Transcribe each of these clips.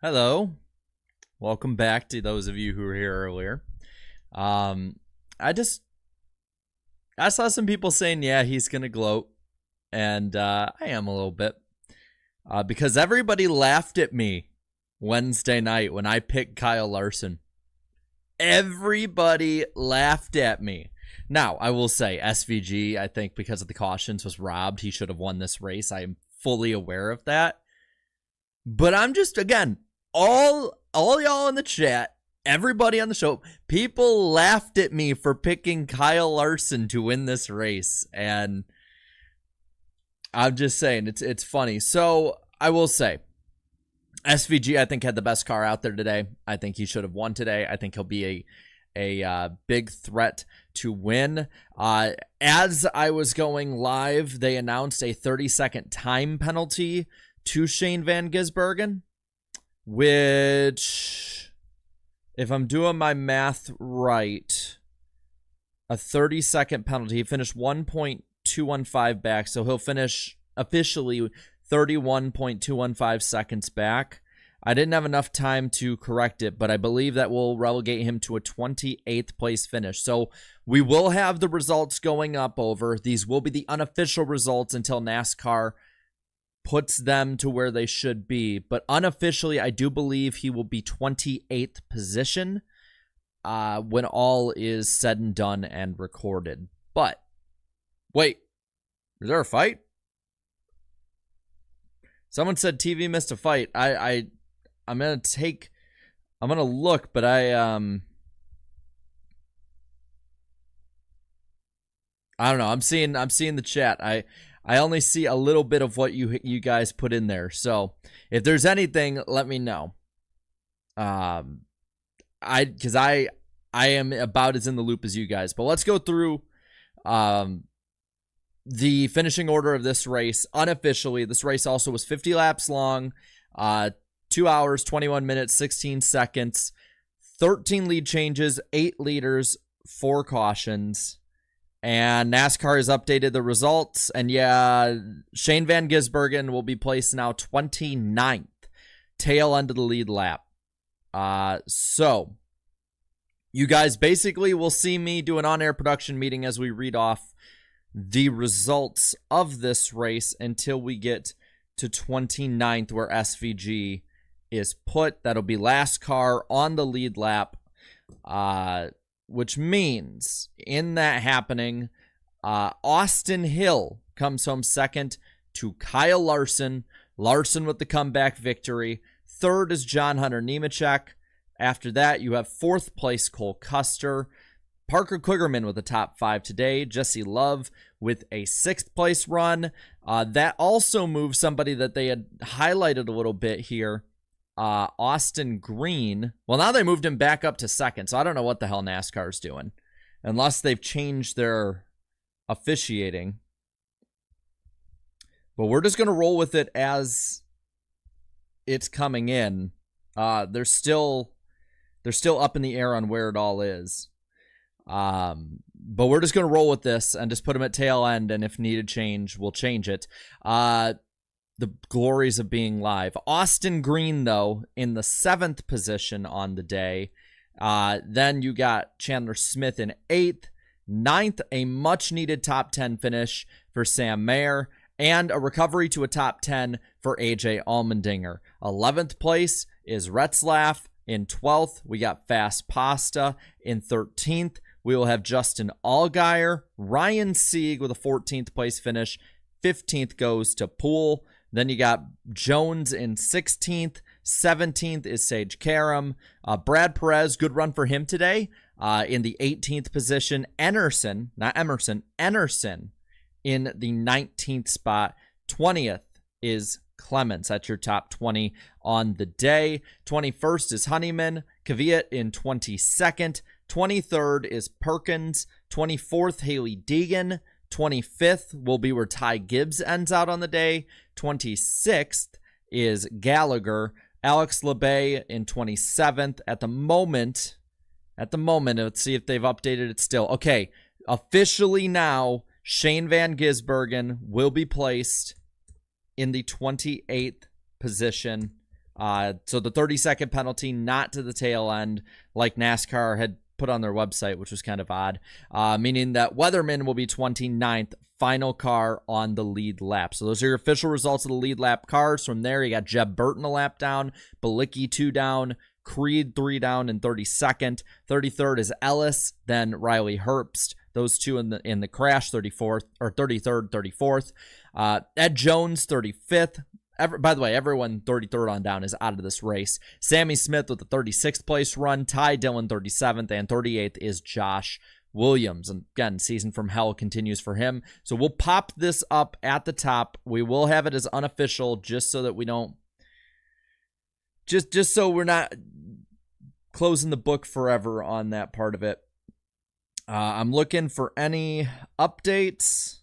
Hello. Welcome back to those of you who were here earlier. I saw some people saying, yeah, he's going to gloat. And I am a little bit. Because everybody laughed at me Wednesday night when I picked Kyle Larson. Everybody laughed at me. Now, I will say SVG, I think because of the cautions, was robbed. He should have won this race. I am fully aware of that. But I'm just, again, all y'all in the chat, everybody on the show, people laughed at me for picking Kyle Larson to win this race. And I'm just saying, it's funny. So I will say, SVG, I think, had the best car out there today. I think he should have won today. I think he'll be a big threat to win. As I was going live, they announced a 30-second time penalty to Shane Van Gisbergen, which, if I'm doing my math right, a 30-second penalty. He finished 1.215 back, so he'll finish officially 31.215 seconds back. I didn't have enough time to correct it, but I believe that will relegate him to a 28th place finish. So we will have the results going up over. These will be the unofficial results until NASCAR puts them to where they should be. But unofficially, I do believe he will be 28th position when all is said and done and recorded. But, wait, is there a fight? Someone said TV missed a fight. I'm gonna look, but I don't know. I'm seeing the chat. I only see a little bit of what you guys put in there. So if there's anything, let me know. Because I am about as in the loop as you guys. But let's go through the finishing order of this race. Unofficially, this race also was 50 laps long, 2 hours, 21 minutes, 16 seconds, 13 lead changes, 8 leaders, 4 cautions. And NASCAR has updated the results. And yeah, Shane Van Gisbergen will be placed now 29th, tail end of the lead lap. So you guys basically will see me do an on-air production meeting as we read off the results of this race until we get to 29th, where SVG is put. That'll be last car on the lead lap. Which means, in that happening, Austin Hill comes home second to Kyle Larson. Larson with the comeback victory. Third is John Hunter Nemechek. After that, you have fourth place Cole Custer. Parker Kligerman with the top 5 today. Jesse Love with a 6th place run. That also moves somebody that they had highlighted a little bit here. Austin Green. Well, now they moved him back up to 2nd, so I don't know what the hell NASCAR's doing. Unless they've changed their officiating. But we're just going to roll with it as it's coming in. They're still up in the air on where it all is. But we're just going to roll with this and just put them at tail end, and if needed change, we'll change it. The glories of being live. Austin Green, though, in the 7th position on the day. Then you got Chandler Smith in 8th. 9th, a much-needed top 10 finish for Sam Mayer, and a recovery to a top 10 for AJ Allmendinger. 11th place is Retzlaff. In 12th, we got Fast Pasta. In 13th, we will have Justin Allgaier. Ryan Sieg with a 14th place finish. 15th goes to Poole. Then you got Jones in 16th. 17th is Sage Karam. Brad Perez, good run for him today. In the 18th position. Enerson, not Emerson, Enerson in the 19th spot. 20th is Clements. That's your top 20 on the day. 21st is Honeyman. Kvyat in 22nd. 23rd is Perkins. 24th, Haley Deegan. 25th will be where Ty Gibbs ends out on the day. 26th is Gallagher. Alex LeBay in 27th. At the moment, let's see if they've updated it still. Okay, officially now, Shane Van Gisbergen will be placed in the 28th position So the 30-second penalty, not to the tail end, like NASCAR had put on their website, which was kind of odd, meaning that Weatherman will be 29th, final car on the lead lap. So those are your official results of the lead lap cars. From there, you got Jeb Burton a lap down, Balicki 2 down, Creed 3 down in 32nd. 33rd is Ellis, then Riley Herbst. Those two in the crash, 34th or 33rd, 34th. Ed Jones, 35th. By the way, everyone 33rd on down is out of this race. Sammy Smith with the 36th place run. Ty Dillon, 37th, and 38th is Josh Williams. And again, season from hell continues for him. So we'll pop this up at the top. We will have it as unofficial, just so that we don't, just so we're not closing the book forever on that part of it. I'm looking for any updates.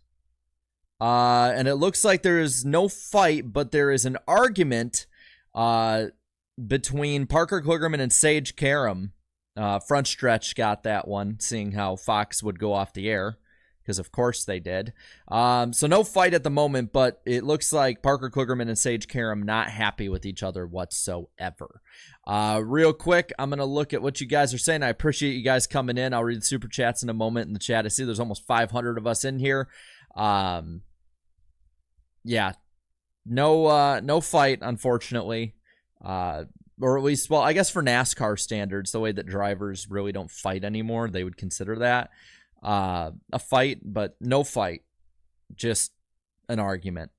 And it looks like there is no fight, but there is an argument between Parker Kligerman and Sage Karam. Front Stretch got that one, seeing how Fox would go off the air, because of course they did. So no fight at the moment, but it looks like Parker Kligerman and Sage Karam not happy with each other whatsoever. Real quick, I'm going to look at what you guys are saying. I appreciate you guys coming in. I'll read the super chats in a moment in the chat. I see there's almost 500 of us in here. Yeah, no fight, unfortunately. Or at least, well, I guess for NASCAR standards, the way that drivers really don't fight anymore, they would consider that a fight, but no fight, just an argument.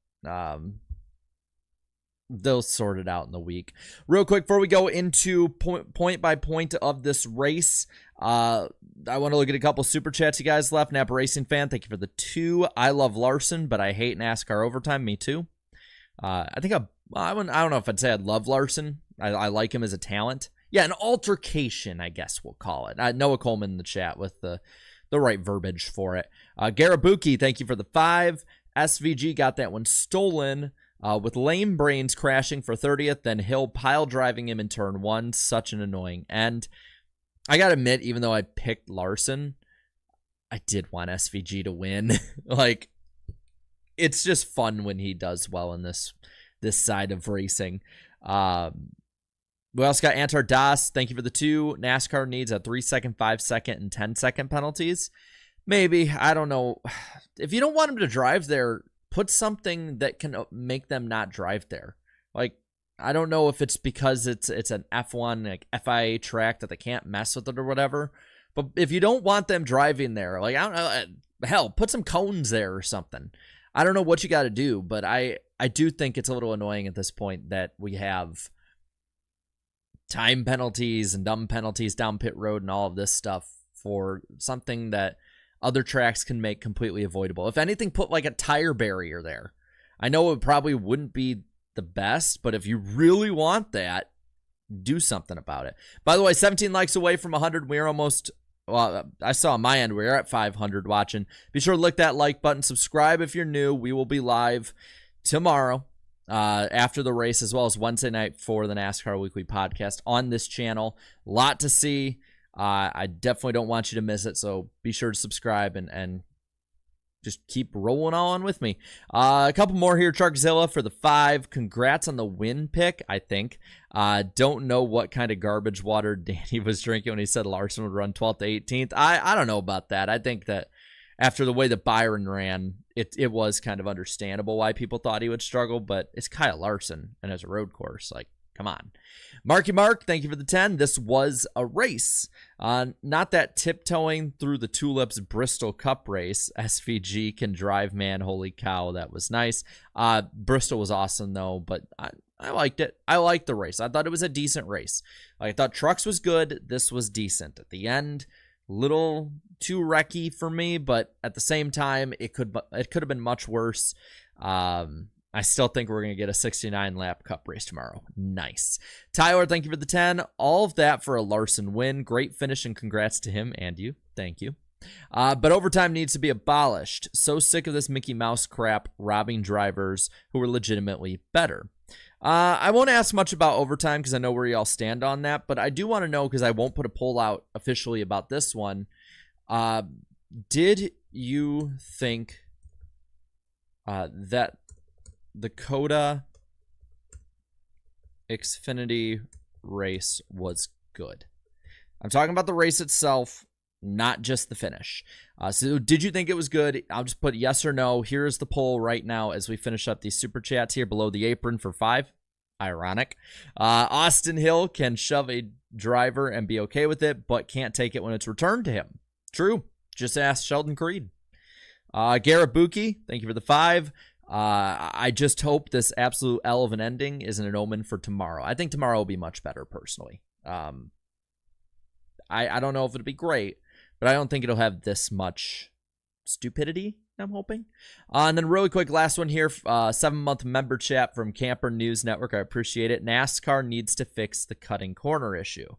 They'll sort it out in the week. Real quick, before we go into point by point of this race, I want to look at a couple super chats you guys left. Napa Racing Fan, thank you for the 2. I love Larson, but I hate NASCAR overtime. Me too. I think I don't know if I'd say I'd love Larson. I like him as a talent. Yeah, an altercation, I guess we'll call it. Noah Coleman in the chat with the right verbiage for it. Garabuki, thank you for the 5. SVG got that one stolen. With Lame Brains crashing for 30th, then Hill pile driving him in turn 1. Such an annoying end. I gotta admit, even though I picked Larson, I did want SVG to win. Like, it's just fun when he does well in this side of racing. We also got Antar Das. Thank you for the 2. NASCAR needs a 3-second, 5-second, and 10-second penalties. Maybe. I don't know. If you don't want him to drive there, put something that can make them not drive there. Like, I don't know if it's because it's an F1, like FIA track that they can't mess with it or whatever. But if you don't want them driving there, like, I don't know, hell, put some cones there or something. I don't know what you got to do, but I do think it's a little annoying at this point that we have time penalties and dumb penalties down pit road and all of this stuff for something that other tracks can make completely avoidable. If anything, put like a tire barrier there. I know it probably wouldn't be the best, but if you really want that, do something about it. By the way, 17 likes away from 100. We're almost, well, I saw on my end, we're at 500 watching. Be sure to lick that like button. Subscribe if you're new. We will be live tomorrow after the race, as well as Wednesday night for the NASCAR Weekly Podcast on this channel. A lot to see. I definitely don't want you to miss it, so be sure to subscribe and just keep rolling on with me. A couple more here. Truckzilla for the 5. Congrats on the win pick, I think. Don't know what kind of garbage water Danny was drinking when he said Larson would run 12th to 18th. I don't know about that. I think that after the way that Byron ran, it was kind of understandable why people thought he would struggle, but it's Kyle Larson, and as a road course, like, come on. Marky Mark, thank you for the 10. This was a race. Not that tiptoeing through the Tulips Bristol Cup race. SVG can drive, man. Holy cow, that was nice. Bristol was awesome, though, but I liked it. I liked the race. I thought it was a decent race. I thought Trucks was good. This was decent. At the end, little too wrecky for me, but at the same time, it could have been much worse. I still think we're going to get a 69-lap Cup race tomorrow. Nice. Tyler, thank you for the 10. All of that for a Larson win. Great finish, and congrats to him and you. Thank you. But overtime needs to be abolished. So sick of this Mickey Mouse crap robbing drivers who are legitimately better. I won't ask much about overtime because I know where y'all stand on that, but I do want to know, because I won't put a poll out officially about this one. Did you think that the COTA Xfinity race was good. I'm talking about the race itself, not just the finish. So did you think it was good? I'll just put yes or no. Here's the poll right now as we finish up these super chats here below the apron for 5. Ironic. Austin Hill can shove a driver and be okay with it, but can't take it when it's returned to him. True. Just ask Sheldon Creed. Garrett Buki, thank you for the 5. I just hope this absolute L of an ending isn't an omen for tomorrow. I think tomorrow will be much better, personally. I don't know if it'll be great, but I don't think it'll have this much stupidity, I'm hoping. And then really quick, last one here, 7-month member chat from Camper News Network. I appreciate it. NASCAR needs to fix the cutting corner issue.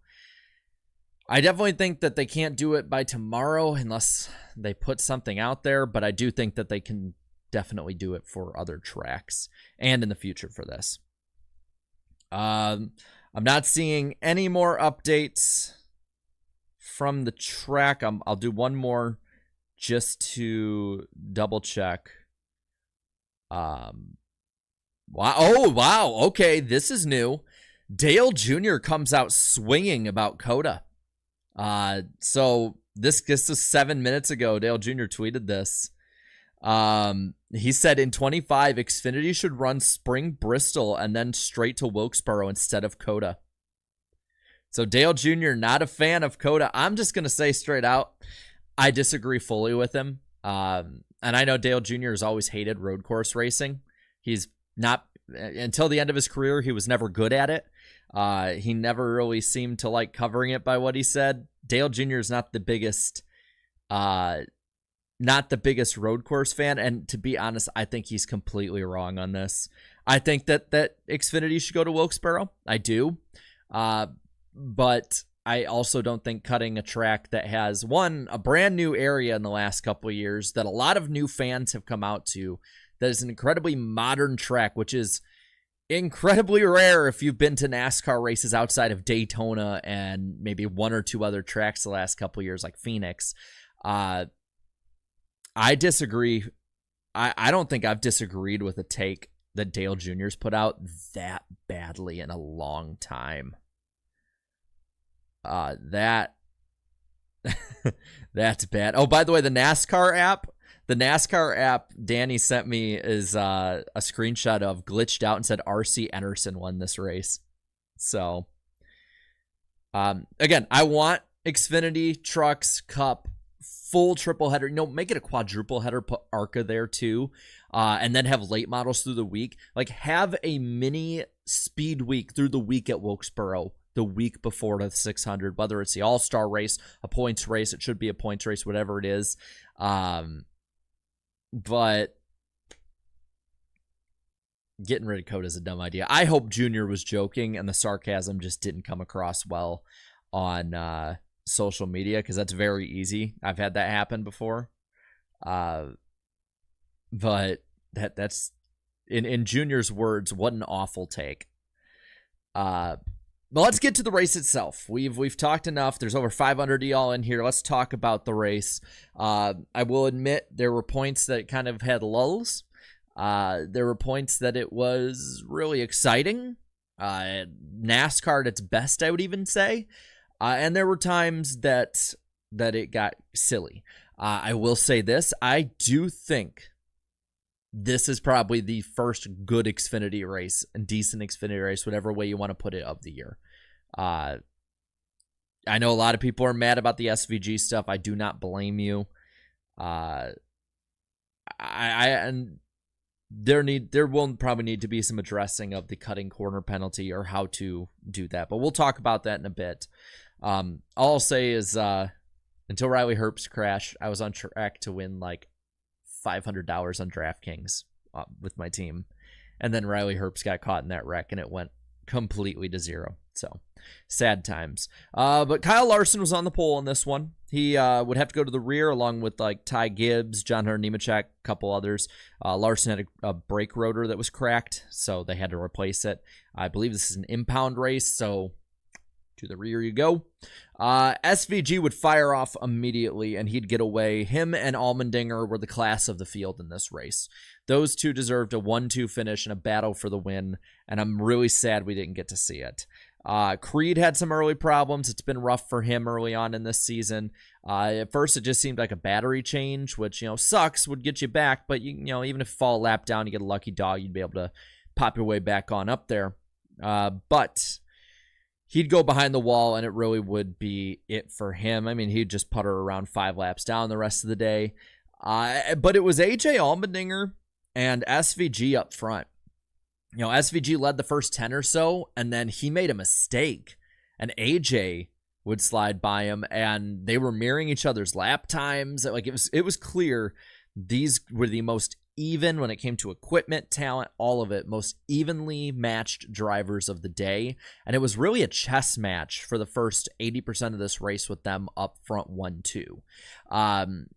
I definitely think that they can't do it by tomorrow unless they put something out there, but I do think that they can definitely do it for other tracks and in the future for this. I'm not seeing any more updates from the track. I'll do one more just to double check. Wow. Oh, wow. Okay, this is new. Dale Jr. comes out swinging about COTA. So this is 7 minutes ago. Dale Jr. tweeted this. He said in 25, Xfinity should run Spring Bristol and then straight to Wilkesboro instead of COTA. So Dale Jr., not a fan of COTA. I'm just going to say straight out, I disagree fully with him. And I know Dale Jr. has always hated road course racing. He's not, until the end of his career, he was never good at it. He never really seemed to like covering it by what he said. Dale Jr. is not the biggest road course fan, and to be honest, I think he's completely wrong on this. I think that Xfinity should go to Wilkesboro. I do. But I also don't think cutting a track that has, one, a brand new area in the last couple of years that a lot of new fans have come out to, that is an incredibly modern track, which is incredibly rare if you've been to NASCAR races outside of Daytona and maybe one or two other tracks the last couple of years, like Phoenix. I disagree. I don't think I've disagreed with a take that Dale Jr.'s put out that badly in a long time. That's bad. Oh, by the way, the NASCAR app Danny sent me is a screenshot of glitched out and said RC Enerson won this race. So, again, I want Xfinity, Trucks, Cup, full triple header. Make it a quadruple header, put ARCA there too, and then have late models through the week. Like, have a mini speed week through the week at Wilkesboro the week before the 600, whether it's the all-star race, a points race, it should be a points race, whatever it is. But getting rid of COTA is a dumb idea. I hope Junior was joking and the sarcasm just didn't come across well on social media, because that's very easy. I've had that happen before. But that's in Junior's words, what an awful take. But let's get to the race itself. We've talked enough. There's over 500 of y'all in here. Let's talk about the race. I will admit there were points that kind of had lulls. There were points that it was really exciting. NASCAR at its best, I would even say. And there were times that it got silly. I will say this. I do think this is probably the first good Xfinity race, and decent Xfinity race, whatever way you want to put it, of the year. I know a lot of people are mad about the SVG stuff. I do not blame you. And there will probably need to be some addressing of the cutting corner penalty or how to do that, but we'll talk about that in a bit. All I'll say is until Riley Herbst crashed, I was on track to win like $500 on DraftKings with my team, and then Riley Herbst got caught in that wreck and it went completely to zero. So sad times. But Kyle Larson was on the pole in this one. He would have to go to the rear along with like Ty Gibbs, John Hunter Nemechek, a couple others. Larson had a brake rotor that was cracked, so they had to replace it. I believe this is an impound race, so To the rear you go. SVG would fire off immediately, and he'd get away. Him and Allmendinger were the class of the field in this race. Those two deserved a 1-2 finish and a battle for the win, and I'm really sad we didn't get to see it. Creed had some early problems. It's been rough for him early on in this season. At first, it just seemed like a battery change, which, sucks, would get you back, but, even if you fall a lap down, you get a lucky dog, you'd be able to pop your way back on up there. But he'd go behind the wall, and it really would be it for him. I mean, he'd just putter around 5 laps down the rest of the day. But it was AJ Allmendinger and SVG up front. SVG led the first 10 or so, and then he made a mistake, and AJ would slide by him, and they were mirroring each other's lap times. Like, it was clear these were the most even when it came to equipment, talent, all of it, most evenly matched drivers of the day. And it was really a chess match for the first 80% of this race with them up front 1-2.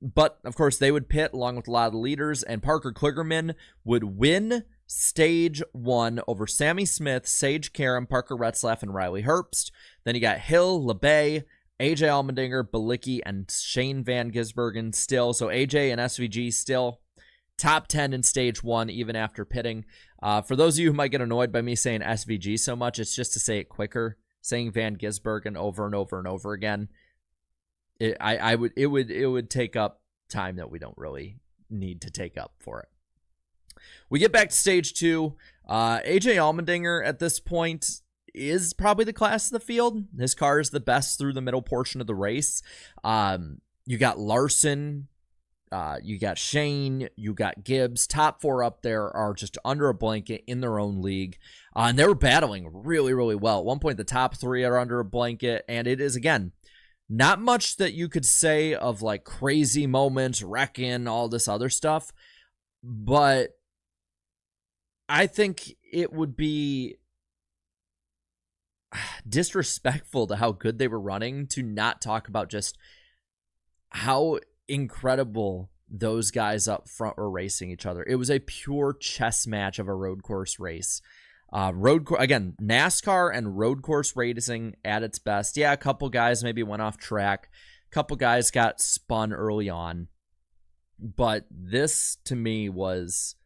But of course they would pit along with a lot of the leaders, and Parker Kligerman would win stage 1 over Sammy Smith, Sage Karam, Parker Retzlaff, and Riley Herbst. Then you got Hill, LeBay, AJ Allmendinger, Balicki, and Shane Van Gisbergen still. So AJ and SVG still top 10 in stage 1, even after pitting. For those of you who might get annoyed by me saying SVG so much, it's just to say it quicker. Saying Van Gisbergen over and over and over again, it would take up time that we don't really need to take up for it. We get back to stage 2. AJ Allmendinger at this point is probably the class of the field. His car is the best through the middle portion of the race. You got Larson, you got Shane, you got Gibbs. Top 4 up there are just under a blanket in their own league. And they were battling really, really well. At one point, the top 3 are under a blanket. And it is, again, not much that you could say of like crazy moments, wrecking, all this other stuff. But I think it would be disrespectful to how good they were running to not talk about just how incredible those guys up front were racing each other. It was a pure chess match of a road course race. Again, NASCAR and road course racing at its best. Yeah, a couple guys maybe went off track. A couple guys got spun early on. But this, to me, was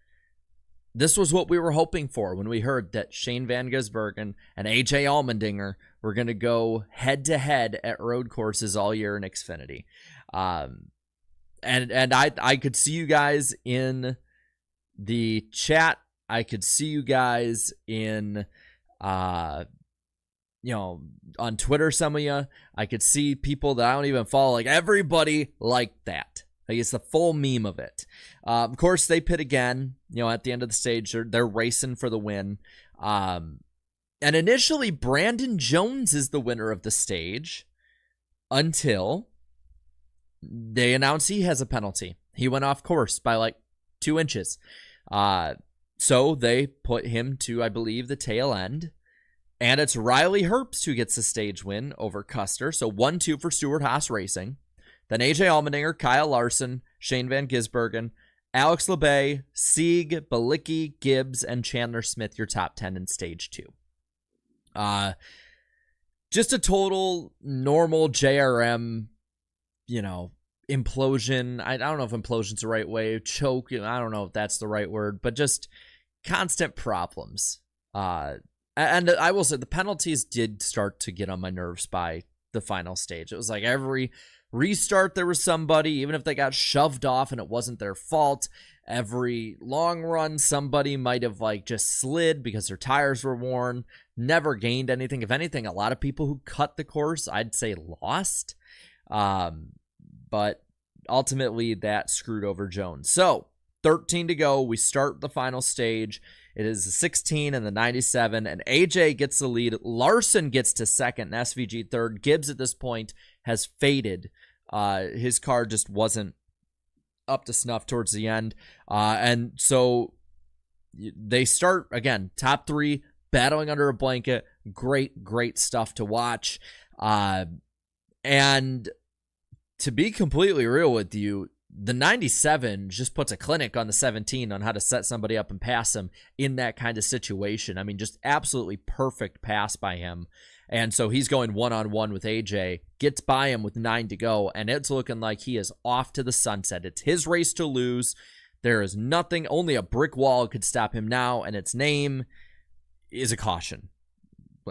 what we were hoping for when we heard that Shane Van Gisbergen and AJ Allmendinger were going to go head-to-head at road courses all year in Xfinity. And I could see you guys in the chat. I could see you guys in, on Twitter, some of you. I could see people that I don't even follow. Like, everybody liked that. Like, it's the full meme of it. Of course, they pit again. At the end of the stage, they're racing for the win. And initially, Brandon Jones is the winner of the stage until they announce he has a penalty. He went off course by like 2 inches. So they put him to, I believe, the tail end. And it's Riley Herbst who gets the stage win over Custer. So 1-2 for Stewart-Haas Racing. Then AJ Allmendinger, Kyle Larson, Shane Van Gisbergen, Alex LeBay, Sieg, Balicki, Gibbs, and Chandler Smith, your top 10 in stage 2. Just a total normal JRM, implosion. I don't know if implosion's the right way. Choke, I don't know if that's the right word, but just constant problems. And I will say the penalties did start to get on my nerves by the final stage. It was like every restart there was somebody, even if they got shoved off and it wasn't their fault. Every long run, somebody might have like just slid because their tires were worn, never gained anything. If anything, a lot of people who cut the course, I'd say, lost. But ultimately that screwed over Jones. So 13 to go. We start the final stage. It is the 16 and the 97, and AJ gets the lead. Larson gets to second, and SVG third. Gibbs at this point has faded. His car just wasn't up to snuff towards the end. And so they start, again, top 3, battling under a blanket. Great, great stuff to watch. And to be completely real with you, the 97 just puts a clinic on the 17 on how to set somebody up and pass him in that kind of situation. I mean, just absolutely perfect pass by him. And so he's going one-on-one with AJ, gets by him with 9 to go, and it's looking like he is off to the sunset. It's his race to lose. There is nothing, only a brick wall could stop him now, and its name is a caution.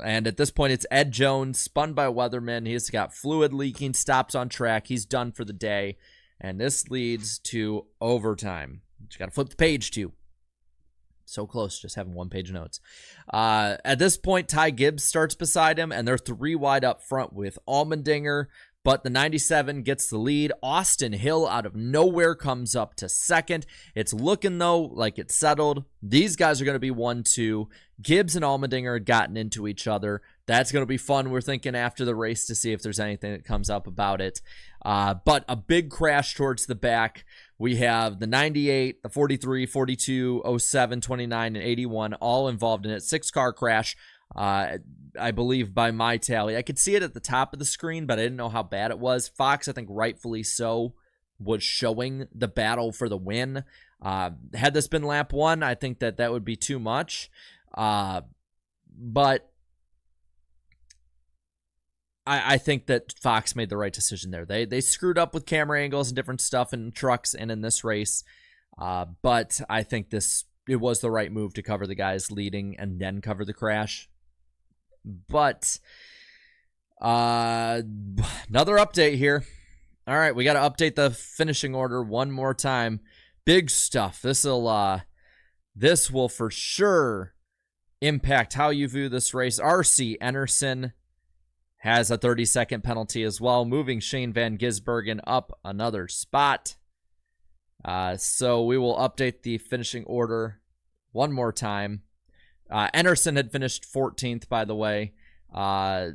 And at this point, it's Ed Jones, spun by Weatherman. He's got fluid leaking, stops on track. He's done for the day. And this leads to overtime. You got to flip the page to. So close, just having one-page notes. At this point, Ty Gibbs starts beside him, and they're 3 wide up front with Allmendinger. But the 97 gets the lead. Austin Hill out of nowhere comes up to second. It's looking, though, like it's settled. These guys are going to be 1-2. Gibbs and Allmendinger had gotten into each other. That's going to be fun. We're thinking after the race to see if there's anything that comes up about it. But a big crash towards the back. We have the 98, the 43, 42, 07, 29, and 81 all involved in it. 6-car crash. I believe by my tally. I could see it at the top of the screen, but I didn't know how bad it was. Fox, I think rightfully so, was showing the battle for the win. Had this been lap 1, I think that would be too much. But I think that Fox made the right decision there. They screwed up with camera angles and different stuff in trucks and in this race. But I think it was the right move to cover the guys leading and then cover the crash. But another update here. All right, we got to update the finishing order one more time. Big stuff. This will for sure impact how you view this race. RC Enerson has a 30-second penalty as well, moving Shane Van Gisbergen up another spot. So we will update the finishing order one more time. Enerson had finished 14th, by the way. Or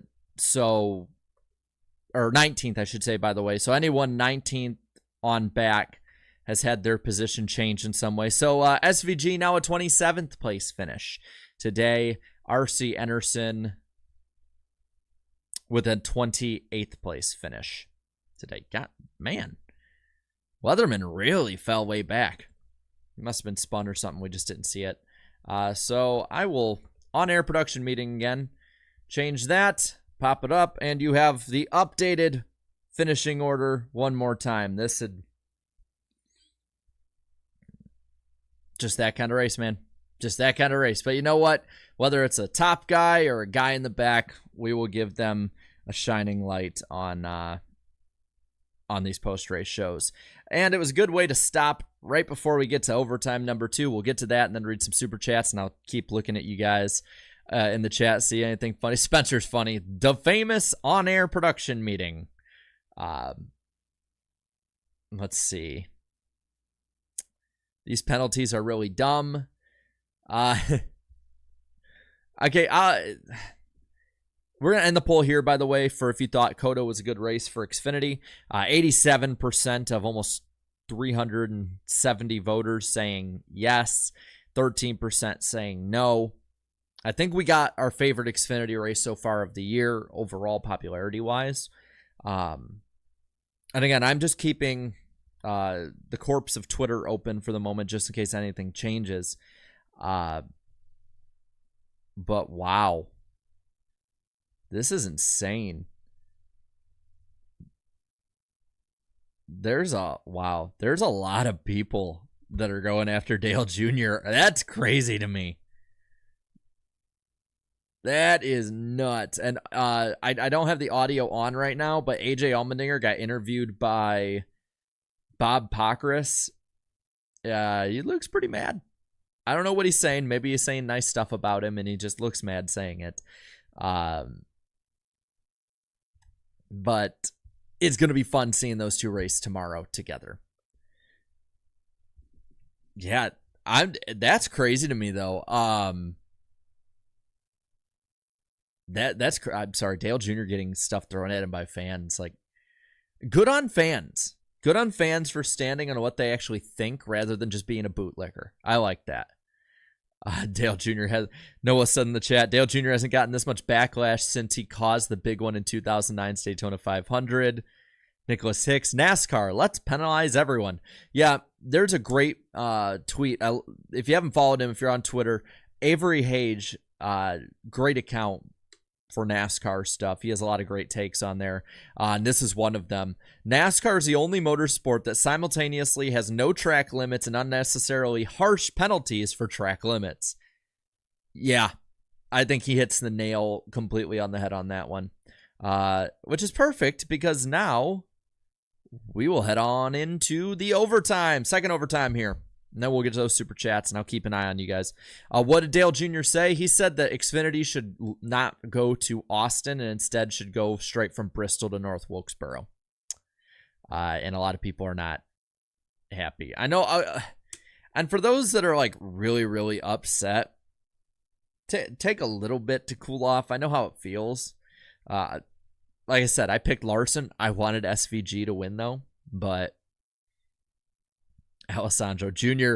19th, I should say, by the way. So anyone 19th on back has had their position changed in some way. So SVG now a 27th place finish today. RC Enerson with a 28th place finish today. God, man. Weatherman really fell way back. He must have been spun or something. We just didn't see it. So I will, on-air production meeting again, change that, pop it up, and you have the updated finishing order one more time. This is just that kind of race, man. Just that kind of race. But you know what? Whether it's a top guy or a guy in the back, we will give them a shining light on these post-race shows. And it was a good way to stop right before we get to overtime number 2. We'll get to that and then read some super chats, and I'll keep looking at you guys in the chat, see anything funny. Spencer's funny. The famous on-air production meeting. Let's see. These penalties are really dumb. Okay, we're going to end the poll here, by the way, for if you thought COTA was a good race for Xfinity. 87% of almost 370 voters saying yes, 13% saying no. I think we got our favorite Xfinity race so far of the year, overall popularity-wise. And again, I'm just keeping the corpse of Twitter open for the moment just in case anything changes. But wow. This is insane. There's a lot of people that are going after Dale Jr. That's crazy to me. That is nuts. And I don't have the audio on right now, but AJ Allmendinger got interviewed by Bob Pockrass. He looks pretty mad. I don't know what he's saying. Maybe he's saying nice stuff about him, and he just looks mad saying it. But it's going to be fun seeing those two race tomorrow together. Yeah, that's crazy to me though. I'm sorry, Dale Jr. getting stuff thrown at him by fans. Like, good on fans. Good on fans for standing on what they actually think rather than just being a bootlicker. I like that. Dale Jr. Noah said in the chat, Dale Jr. hasn't gotten this much backlash since he caused the big one in 2009 Daytona 500. Nicholas Hicks, NASCAR, let's penalize everyone. Yeah, there's a great tweet. If you haven't followed him, if you're on Twitter, Avery Hage, great account, for NASCAR stuff. He has a lot of great takes on there, and this is one of them. NASCAR is the only motorsport that simultaneously has no track limits and unnecessarily harsh penalties for track limits. Yeah, I think he hits the nail completely on the head on that one, which is perfect because now we will head on into the overtime, second overtime here. And then we'll get to those super chats, and I'll keep an eye on you guys. What did Dale Jr. say? He said that Xfinity should not go to Austin and instead should go straight from Bristol to North Wilkesboro. And a lot of people are not happy. I know. And for those that are like really, really upset, take a little bit to cool off. I know how it feels. Like I said, I picked Larson. I wanted SVG to win, though, but Alessandro Jr.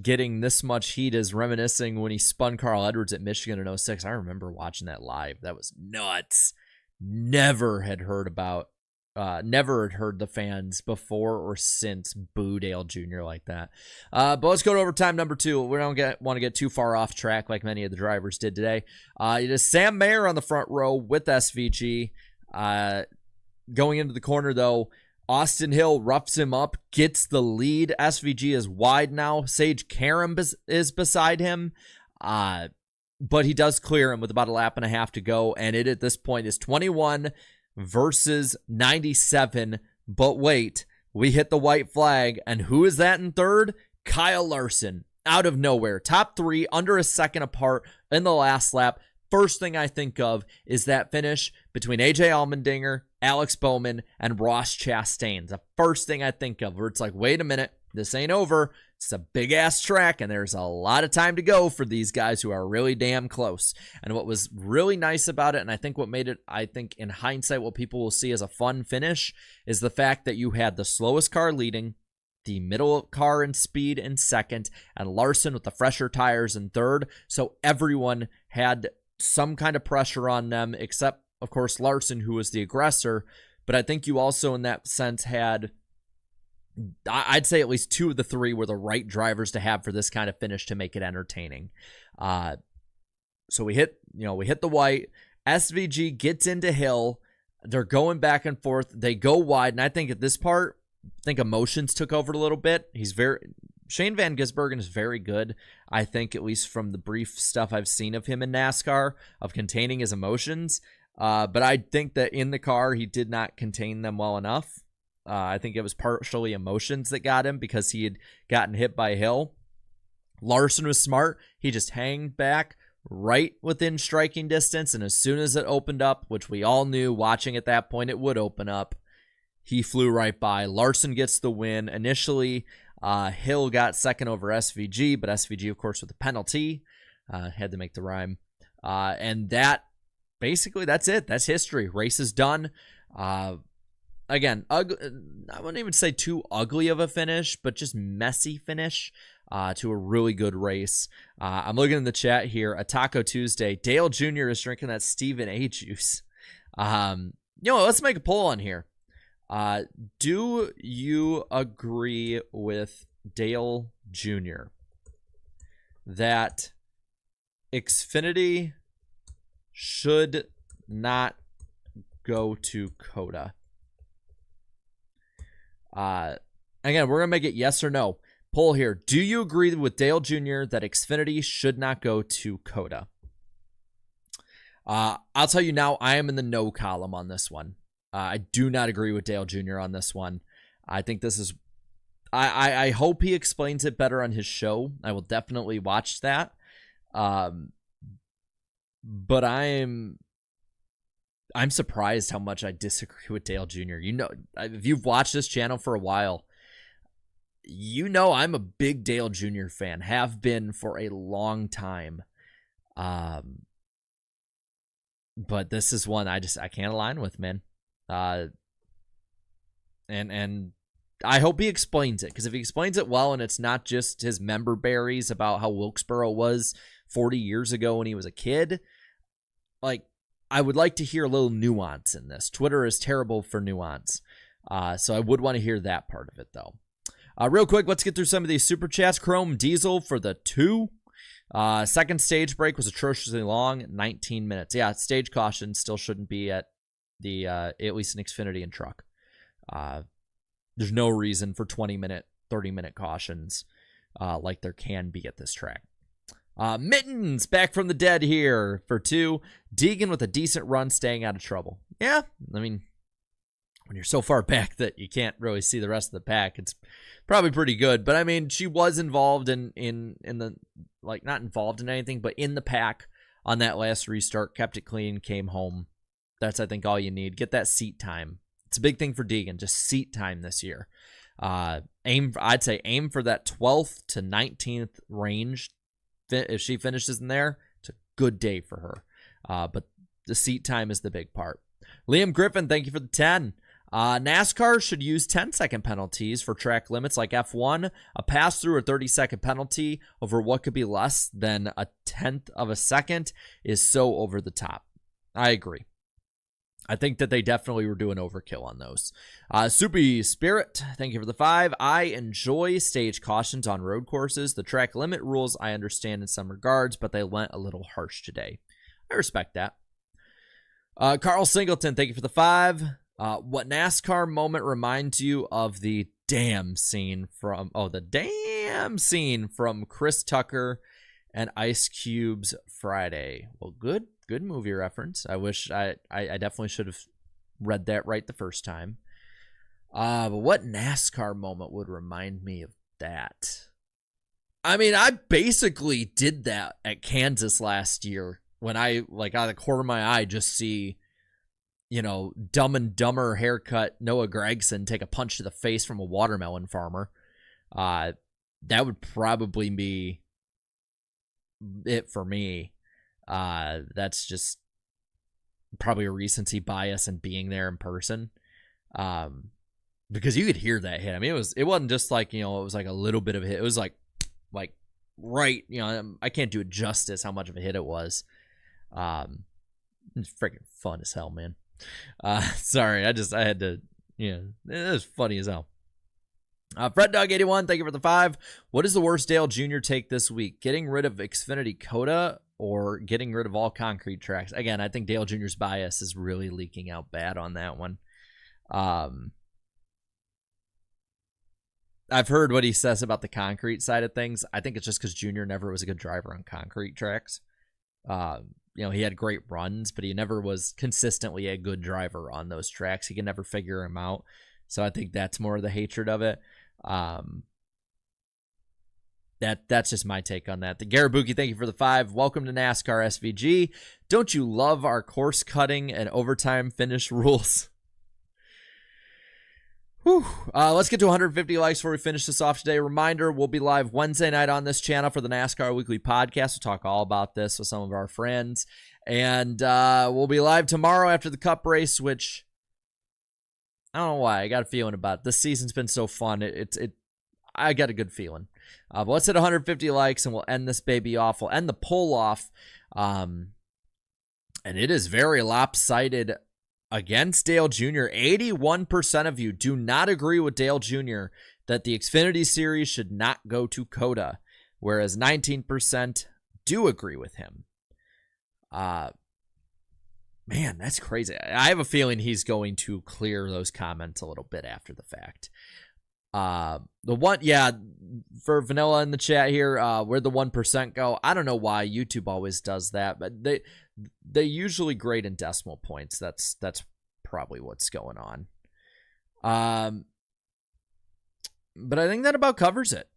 Getting this much heat is reminiscing when he spun Carl Edwards at Michigan in 06. I remember watching that live. That was nuts. Never had heard the fans before or since boo Dale Jr. like that. But let's go to overtime number 2. We don't want to get too far off track like many of the drivers did today. It is Sam Mayer on the front row with SVG. Going into the corner, though, Austin Hill roughs him up, gets the lead. SVG is wide now. Sage Karam is beside him, but he does clear him with about a lap and a half to go, and it at this point is 21 versus 97. But wait, we hit the white flag, and who is that in third? Kyle Larson, out of nowhere. Top 3, under a second apart in the last lap. First thing I think of is that finish between AJ Allmendinger, Alex Bowman, and Ross Chastain. The first thing I think of, where it's like, wait a minute, this ain't over. It's a big-ass track, and there's a lot of time to go for these guys who are really damn close. And what was really nice about it, and I think what made it, I think in hindsight, what people will see as a fun finish, is the fact that you had the slowest car leading, the middle car in speed in second, and Larson with the fresher tires in third. So everyone had some kind of pressure on them, except, of course, Larson, who was the aggressor. But I think you also, in that sense, had, I'd say at least 2 of the 3 were the right drivers to have for this kind of finish to make it entertaining. So we hit the white. SVG gets into Hill. They're going back and forth. They go wide, and I think at this part, I think emotions took over a little bit. Shane Van Gisbergen is very good, I think, at least from the brief stuff I've seen of him in NASCAR, of containing his emotions. But I think that in the car, he did not contain them well enough. I think it was partially emotions that got him because he had gotten hit by Hill. Larson was smart. He just hanged back right within striking distance, and as soon as it opened up, which we all knew watching at that point it would open up, he flew right by. Larson gets the win. Initially, Hill got second over SVG, but SVG, of course, with the penalty, had to make the rhyme. And that, basically, that's it. That's history. Race is done. Again, I wouldn't even say too ugly of a finish, but just messy finish to a really good race. I'm looking in the chat here. A Taco Tuesday. Dale Jr. is drinking that Stephen A. juice. Let's make a poll on here. Do you agree with Dale Jr. that Xfinity should not go to COTA? Again, we're going to make it yes or no. Poll here. Do you agree with Dale Jr. that Xfinity should not go to COTA? I'll tell you now, I am in the no column on this one. I do not agree with Dale Jr. on this one. I think this is... I hope he explains it better on his show. I will definitely watch that. But I'm surprised how much I disagree with Dale Jr. You know, if you've watched this channel for a while, you know I'm a big Dale Jr. fan. Have been for a long time. But this is one I can't align with, man. And I hope he explains it, because if he explains it well and it's not just his member berries about how Wilkesboro was 40 years ago when he was a kid, like, I would like to hear a little nuance in this. Twitter is terrible for nuance. So I would want to hear that part of it, though. Real quick, let's get through some of these super chats. Chrome Diesel for the 2. Second stage break was atrociously long, 19 minutes. Yeah, stage caution still shouldn't be at the at least an Xfinity and truck. There's no reason for 20-minute, 30-minute cautions like there can be at this track. Mittens back from the dead here for 2. Deegan with a decent run, staying out of trouble. Yeah, I mean, when you're so far back that you can't really see the rest of the pack, it's probably pretty good. But I mean, she was involved in the, like, not involved in anything, but in the pack on that last restart, kept it clean, came home. That's, I think, all you need. Get that seat time. It's a big thing for Deegan, just seat time this year. I'd say aim for that 12th to 19th range. If she finishes in there, it's a good day for her. But the seat time is the big part. Liam Griffin, thank you for the 10. NASCAR should use 10-second penalties for track limits like F1. A pass-through or 30-second penalty over what could be less than a tenth of a second is so over the top. I agree. I think that they definitely were doing overkill on those. Soupy Spirit, thank you for the 5. I enjoy stage cautions on road courses. The track limit rules I understand in some regards, but they went a little harsh today. I respect that. Carl Singleton, thank you for the 5. What NASCAR moment reminds you of the damn scene from Chris Tucker and Ice Cube's Friday? Well, good movie reference. I wish I definitely should have read that right the first time. But what NASCAR moment would remind me of that? I mean, I basically did that at Kansas last year when I, like, out of the corner of my eye, just see, you know, Dumb and Dumber haircut Noah Gragson take a punch to the face from a watermelon farmer. That would probably be it for me. That's just probably a recency bias in being there in person. Because you could hear that hit. I mean, it wasn't just like, you know, it was like a little bit of a hit. It was like right, you know, I can't do it justice how much of a hit it was. It's freaking fun as hell, man. Sorry, I had to, you know, it was funny as hell. Fred Dog 81, thank you for the 5. What is the worst Dale Jr. take this week? Getting rid of Xfinity COTA or getting rid of all concrete tracks? Again, I think Dale Jr.'s bias is really leaking out bad on that one. I've heard what he says about the concrete side of things. I think it's just because Jr. never was a good driver on concrete tracks. You know, he had great runs, but he never was consistently a good driver on those tracks. He can never figure him out. So I think that's more of the hatred of it. That's just my take on that. The Garabuki, thank you for the 5. Welcome to NASCAR SVG. Don't you love our course cutting and overtime finish rules? Whew. Let's get to 150 likes before we finish this off today. Reminder, we'll be live Wednesday night on this channel for the NASCAR Weekly Podcast. We'll talk all about this with some of our friends. And we'll be live tomorrow after the Cup race, which I don't know why. I got a feeling about it. This season's been so fun. I got a good feeling. But let's hit 150 likes and we'll end this baby off. We'll end the poll off. And it is very lopsided against Dale Jr. 81% of you do not agree with Dale Jr. that the Xfinity Series should not go to COTA, whereas 19% do agree with him. Man, that's crazy. I have a feeling he's going to clear those comments a little bit after the fact. For Vanilla in the chat here, where'd the 1% go? I don't know why YouTube always does that, but they usually grade in decimal points. That's probably what's going on. But I think that about covers it.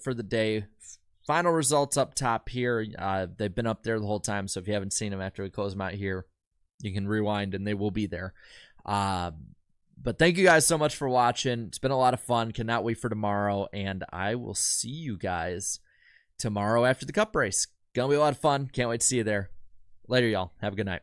For the day. Final results up top here. They've been up there the whole time, so if you haven't seen them after we close them out here, you can rewind and they will be there. But thank you guys so much for watching. It's been a lot of fun. Cannot wait for tomorrow, and I will see you guys tomorrow after the Cup race. Gonna be a lot of fun. Can't wait to see you there. Later, y'all. Have a good night.